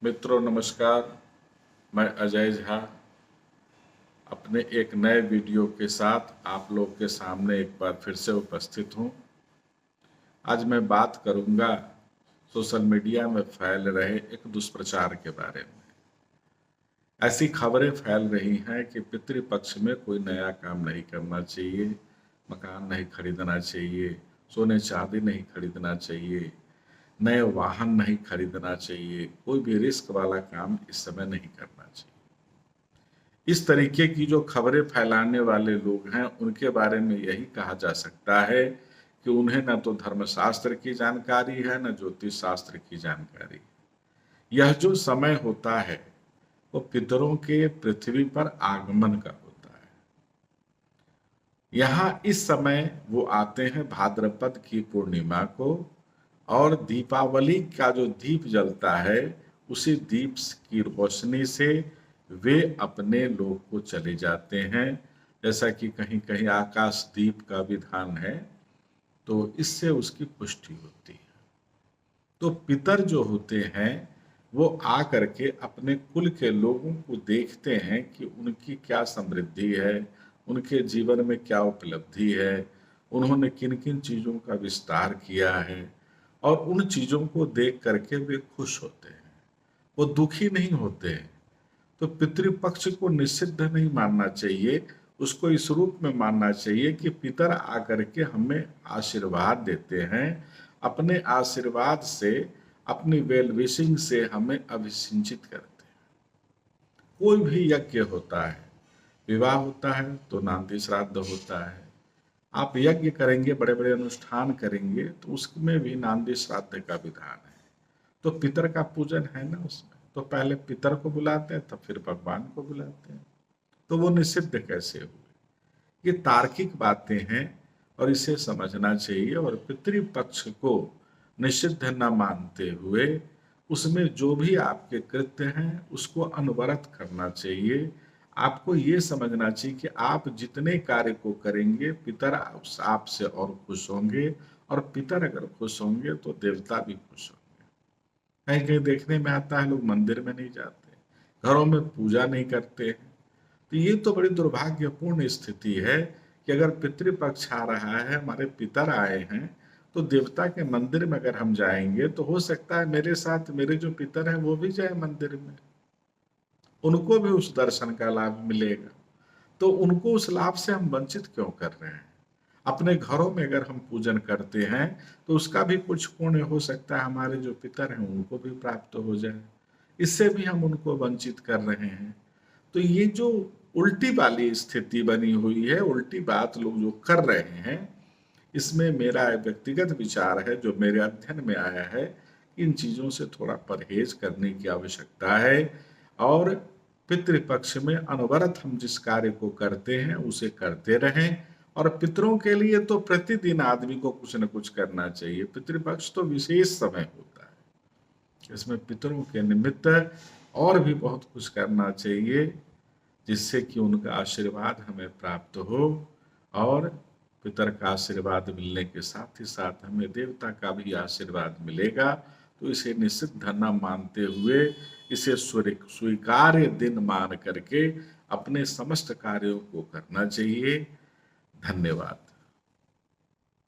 मित्रों नमस्कार। मैं अजय झा अपने एक नए वीडियो के साथ आप लोग के सामने एक बार फिर से उपस्थित हूँ। आज मैं बात करूँगा सोशल मीडिया में फैल रहे एक दुष्प्रचार के बारे में। ऐसी खबरें फैल रही हैं कि पितृपक्ष में कोई नया काम नहीं करना चाहिए, मकान नहीं खरीदना चाहिए, सोने चांदी नहीं खरीदना चाहिए, नए वाहन नहीं खरीदना चाहिए, कोई भी रिस्क वाला काम इस समय नहीं करना चाहिए। इस तरीके की जो खबरें फैलाने वाले लोग हैं उनके बारे में यही कहा जा सकता है कि उन्हें न तो धर्मशास्त्र की जानकारी है न ज्योतिष शास्त्र की जानकारी। यह जो समय होता है वो पितरों के पृथ्वी पर आगमन का होता है। यहाँ इस समय वो आते हैं भाद्रपद की पूर्णिमा को, और दीपावली का जो दीप जलता है उसी दीप की रोशनी से वे अपने लोक को चले जाते हैं। जैसा कि कहीं कहीं आकाश दीप का विधान है, तो इससे उसकी पुष्टि होती है। तो पितर जो होते हैं वो आ करके अपने कुल के लोगों को देखते हैं कि उनकी क्या समृद्धि है, उनके जीवन में क्या उपलब्धि है, उन्होंने किन किन चीज़ों का विस्तार किया है, और उन चीज़ों को देख करके वे खुश होते हैं, वो दुखी नहीं होते हैं। तो पितृपक्ष को निषिद्ध नहीं मानना चाहिए, उसको इस रूप में मानना चाहिए कि पितर आकर के हमें आशीर्वाद देते हैं, अपने आशीर्वाद से, अपनी वेल विशिंग से हमें अभिसिंचित करते हैं। कोई भी यज्ञ होता है, विवाह होता है तो नांदी श्राद्ध होता है, आप यज्ञ करेंगे, बड़े बड़े अनुष्ठान करेंगे तो उसमें भी नांदी श्राद्ध का विधान है। तो पितर का पूजन है ना उसमें, तो पहले पितर को बुलाते हैं तब फिर भगवान को बुलाते हैं, तो वो निषिद्ध कैसे हुए? ये तार्किक बातें हैं और इसे समझना चाहिए। और पितृपक्ष को निषिद्ध न मानते हुए उसमें जो भी आपके कृत्य हैं उसको अनवरत करना चाहिए। आपको ये समझना चाहिए कि आप जितने कार्य को करेंगे पितर आपसे और खुश होंगे, और पितर अगर खुश होंगे तो देवता भी खुश होंगे। कहीं कहीं देखने में आता है लोग मंदिर में नहीं जाते, घरों में पूजा नहीं करते हैं। तो ये तो बड़ी दुर्भाग्यपूर्ण स्थिति है कि अगर पितृपक्ष आ रहा है, हमारे पितर आए हैं, तो देवता के मंदिर में अगर हम जाएंगे तो हो सकता है मेरे साथ मेरे जो पितर हैं वो भी जाए मंदिर में, उनको भी उस दर्शन का लाभ मिलेगा। तो उनको उस लाभ से हम वंचित क्यों कर रहे हैं? अपने घरों में अगर हम पूजन करते हैं तो उसका भी कुछ पुण्य हो सकता है हमारे जो पितर हैं उनको भी प्राप्त हो जाए, इससे भी हम उनको वंचित कर रहे हैं। तो ये जो उल्टी वाली स्थिति बनी हुई है, उल्टी बात लोग जो कर रहे हैं, इसमें मेरा व्यक्तिगत विचार है जो मेरे अध्ययन में आया है, इन चीज़ों से थोड़ा परहेज करने की आवश्यकता है। और पितृपक्ष में अनवरत हम जिस कार्य को करते हैं उसे करते रहें। और पितरों के लिए तो प्रतिदिन आदमी को कुछ न कुछ करना चाहिए, पितृपक्ष तो विशेष समय होता है, इसमें पितरों के निमित्त और भी बहुत कुछ करना चाहिए जिससे कि उनका आशीर्वाद हमें प्राप्त हो। और पितर का आशीर्वाद मिलने के साथ ही साथ हमें देवता का भी आशीर्वाद मिलेगा। तो इसे निषिद्ध न मानते हुए इसे स्वीकार्य दिन मान करके अपने समस्त कार्यों को करना चाहिए। धन्यवाद।